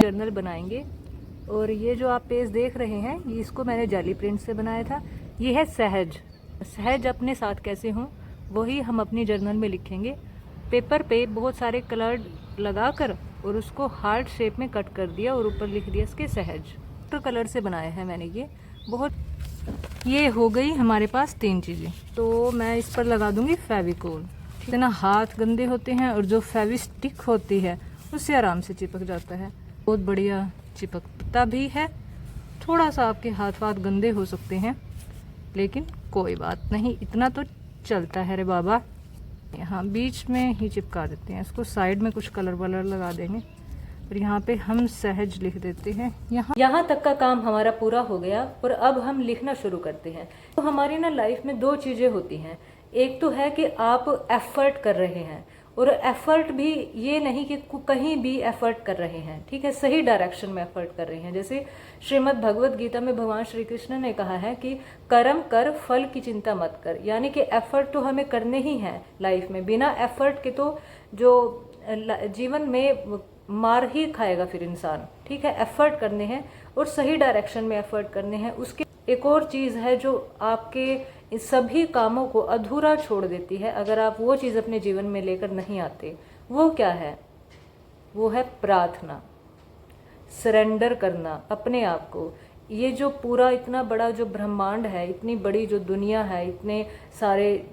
Journal बनाएंगे। और ये जो आप पेज देख रहे हैं, ये इसको मैंने जाली प्रिंट से बनाया था। ये है सहज। सहज अपने साथ कैसे हूँ वही हम अपनी जर्नल में लिखेंगे। पेपर पे बहुत सारे कलर लगाकर और उसको हार्ट शेप में कट कर दिया और ऊपर लिख दिया इसके सहज। तो कलर से बनाया है मैंने ये। बहुत ये हो गई हमारे पास 3 चीज़ें। तो मैं इस पर लगा दूंगी फेविकोल। इतना हाथ गंदे होते हैं और जो फेविस्टिक होती है उससे आराम से चिपक जाता है। बहुत बढ़िया चिपकता भी है। थोड़ा सा आपके हाथ वाथ गंदे हो सकते हैं लेकिन कोई बात नहीं, इतना तो चलता है रे बाबा। यहाँ बीच में ही चिपका देते हैं इसको। साइड में कुछ कलर वलर लगा देंगे और यहाँ पे हम सहज लिख देते हैं। यहाँ तक का काम हमारा पूरा हो गया और अब हम लिखना शुरू करते हैं। तो हमारी ना लाइफ में 2 चीजें होती हैं। एक तो है कि आप एफर्ट कर रहे हैं और एफर्ट भी ये नहीं कि कहीं भी एफर्ट कर रहे हैं, ठीक है, सही डायरेक्शन में एफर्ट कर रहे हैं। जैसे श्रीमद् भगवत गीता में भगवान श्री कृष्ण ने कहा है कि कर्म कर, फल की चिंता मत कर। यानी कि एफर्ट तो हमें करने ही हैं लाइफ में। बिना एफर्ट के तो जो जीवन में मार ही खाएगा फिर इंसान, ठीक है। एफर्ट करने हैं और सही डायरेक्शन में एफर्ट करने हैं। उसके एक और चीज है जो आपके इस सभी कामों को अधूरा छोड़ देती है अगर आप वो चीज अपने जीवन में लेकर नहीं आते। वो क्या है? वो है प्रार्थना, सरेंडर करना अपने आप को। ये जो पूरा इतना बड़ा जो ब्रह्मांड है, इतनी बड़ी जो दुनिया है, इतने सारे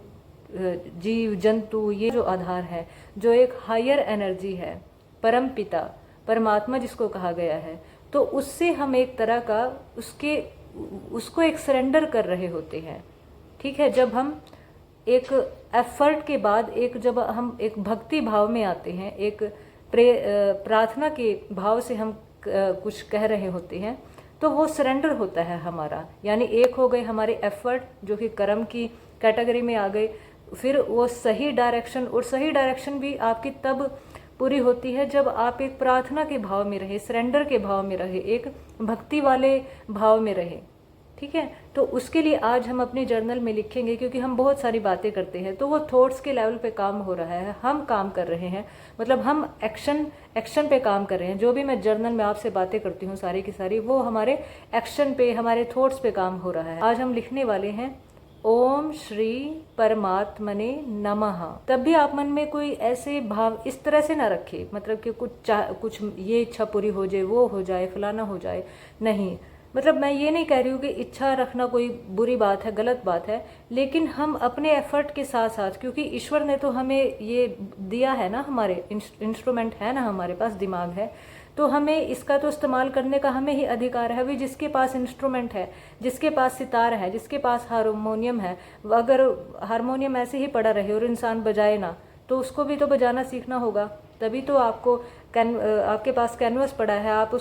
जीव जंतु, ये जो आधार है, जो एक हायर एनर्जी है, परम पिता परमात्मा जिसको कहा गया है, तो उससे हम एक तरह का उसको एक सरेंडर कर रहे होते हैं, ठीक है। जब हम एक एफर्ट के बाद जब हम एक भक्ति भाव में आते हैं, एक प्रार्थना के भाव से हम कुछ कह रहे होते हैं, तो वो सरेंडर होता है हमारा। यानी एक हो गए हमारे एफर्ट जो कि कर्म की कैटेगरी में आ गए। फिर वो सही डायरेक्शन, और सही डायरेक्शन भी आपकी तब पूरी होती है जब आप एक प्रार्थना के भाव में रहे, सरेंडर के भाव में रहे, एक भक्ति वाले भाव में रहे, ठीक है। तो उसके लिए आज हम अपनी जर्नल में लिखेंगे, क्योंकि हम बहुत सारी बातें करते हैं तो वो थॉट्स के लेवल पे काम हो रहा है, हम काम कर रहे हैं, मतलब हम एक्शन पे काम कर रहे हैं। जो भी मैं जर्नल में आपसे बातें करती हूँ सारी की सारी, वो हमारे एक्शन पे, हमारे थॉट्स पे काम हो रहा है। आज हम लिखने वाले हैं ओम श्री परमात्मने नमः। तब भी आप मन में कोई ऐसे भाव इस तरह से ना रखे, मतलब कि कुछ ये इच्छा पूरी हो जाए, वो हो जाए, फलाना हो जाए, नहीं। मतलब मैं ये नहीं कह रही हूँ कि इच्छा रखना कोई बुरी बात है, गलत बात है, लेकिन हम अपने एफर्ट के साथ साथ, क्योंकि ईश्वर ने तो हमें ये दिया है ना, हमारे इंस्ट्रूमेंट है ना, हमारे पास दिमाग है, तो हमें इसका तो इस्तेमाल करने का हमें ही अधिकार है। अभी जिसके पास इंस्ट्रूमेंट है, जिसके पास सितार है, जिसके पास हारमोनियम है, अगर हारमोनियम ऐसे ही पड़ा रहे और इंसान बजाए ना, तो उसको भी तो बजाना सीखना होगा। तभी तो आपके पास कैनवस पड़ा है, आप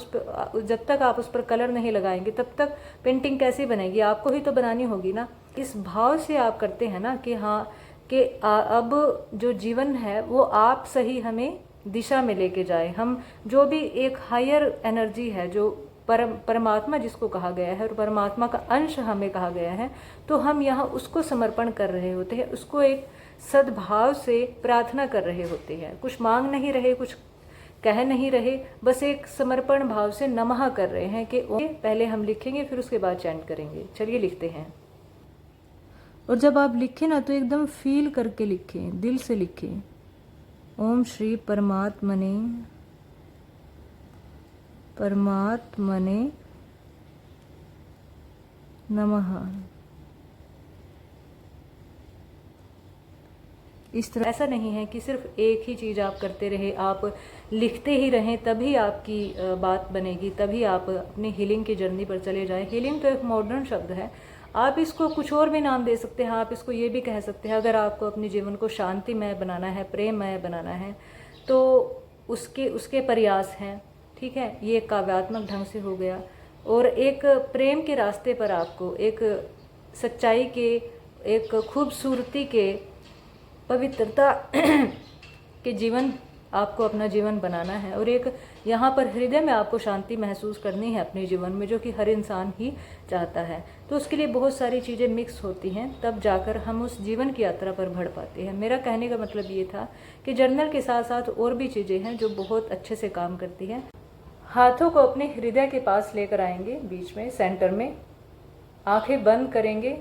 जब तक आप उस पर कलर नहीं लगाएंगे तब तक पेंटिंग कैसे बनेगी? आपको ही तो बनानी होगी ना। इस भाव से आप करते हैं ना कि हाँ, कि अब जो जीवन है वो आप सही हमें दिशा में लेके जाए। हम जो भी एक हायर एनर्जी है, जो परमात्मा जिसको कहा गया है और परमात्मा का अंश हमें कहा गया है, तो हम यहाँ उसको समर्पण कर रहे होते हैं, उसको एक सद्भाव से प्रार्थना कर रहे होते हैं। कुछ मांग नहीं रहे, कुछ कह नहीं रहे, बस एक समर्पण भाव से नमः कर रहे हैं कि पहले हम लिखेंगे फिर उसके बाद चैंट करेंगे। चलिए लिखते हैं। और जब आप लिखें ना तो एकदम फील करके लिखें, दिल से लिखें। ओम श्री परमात्मने नमः। इस तरह ऐसा नहीं है कि सिर्फ एक ही चीज़ आप करते रहे, आप लिखते ही रहें तभी आपकी बात बनेगी, तभी आप अपनी हीलिंग की जर्नी पर चले जाएं। हीलिंग तो एक मॉडर्न शब्द है, आप इसको कुछ और भी नाम दे सकते हैं। आप इसको ये भी कह सकते हैं, अगर आपको अपने जीवन को शांतिमय बनाना है, प्रेममय बनाना है, तो उसके प्रयास हैं, ठीक है। ये एक काव्यात्मक ढंग से हो गया। और एक प्रेम के रास्ते पर आपको एक सच्चाई के, एक खूबसूरती के, पवित्रता के जीवन, आपको अपना जीवन बनाना है। और एक यहाँ पर हृदय में आपको शांति महसूस करनी है अपने जीवन में, जो कि हर इंसान ही चाहता है। तो उसके लिए बहुत सारी चीज़ें मिक्स होती हैं, तब जाकर हम उस जीवन की यात्रा पर बढ़ पाते हैं। मेरा कहने का मतलब ये था कि जर्नल के साथ साथ और भी चीज़ें हैं जो बहुत अच्छे से काम करती हैं। हाथों को अपने हृदय के पास लेकर आएंगे, बीच में सेंटर में। आंखें बंद करेंगे,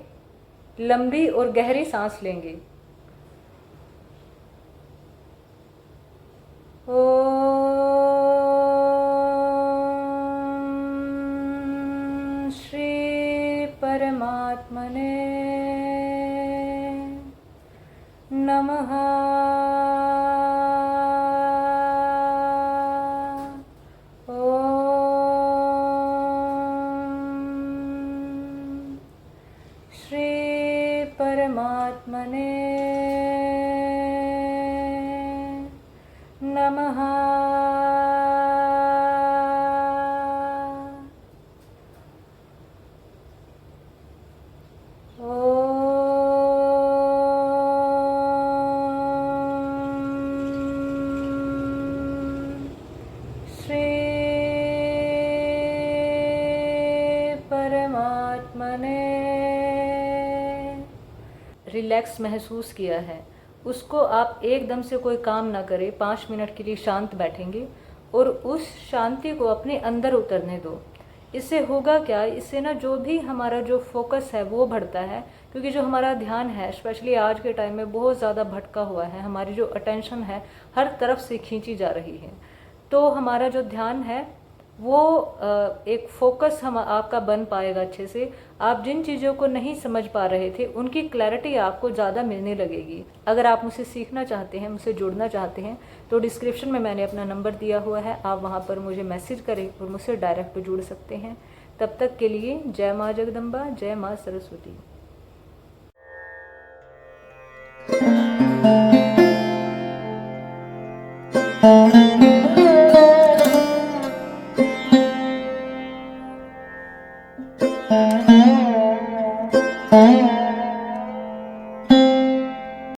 लंबी और गहरी सांस लेंगे। ओम श्री परमात्मने नमः। ओम श्री परमात्मने नमः। श्री परमात्मने। रिलैक्स महसूस किया है, उसको आप एकदम से कोई काम ना करें, 5 मिनट के लिए शांत बैठेंगे और उस शांति को अपने अंदर उतरने दो। इससे होगा क्या, इससे ना जो भी हमारा जो फोकस है वो बढ़ता है, क्योंकि जो हमारा ध्यान है स्पेशली आज के टाइम में बहुत ज़्यादा भटका हुआ है, हमारी जो अटेंशन है हर तरफ से खींची जा रही है। तो हमारा जो ध्यान है वो एक फोकस हम आपका बन पाएगा अच्छे से। आप जिन चीज़ों को नहीं समझ पा रहे थे उनकी क्लैरिटी आपको ज़्यादा मिलने लगेगी। अगर आप मुझसे सीखना चाहते हैं, मुझसे जुड़ना चाहते हैं, तो डिस्क्रिप्शन में मैंने अपना नंबर दिया हुआ है, आप वहाँ पर मुझे मैसेज करें और मुझसे डायरेक्ट जुड़ सकते हैं। तब तक के लिए जय माँ जगदम्बा, जय माँ सरस्वती। Thank you.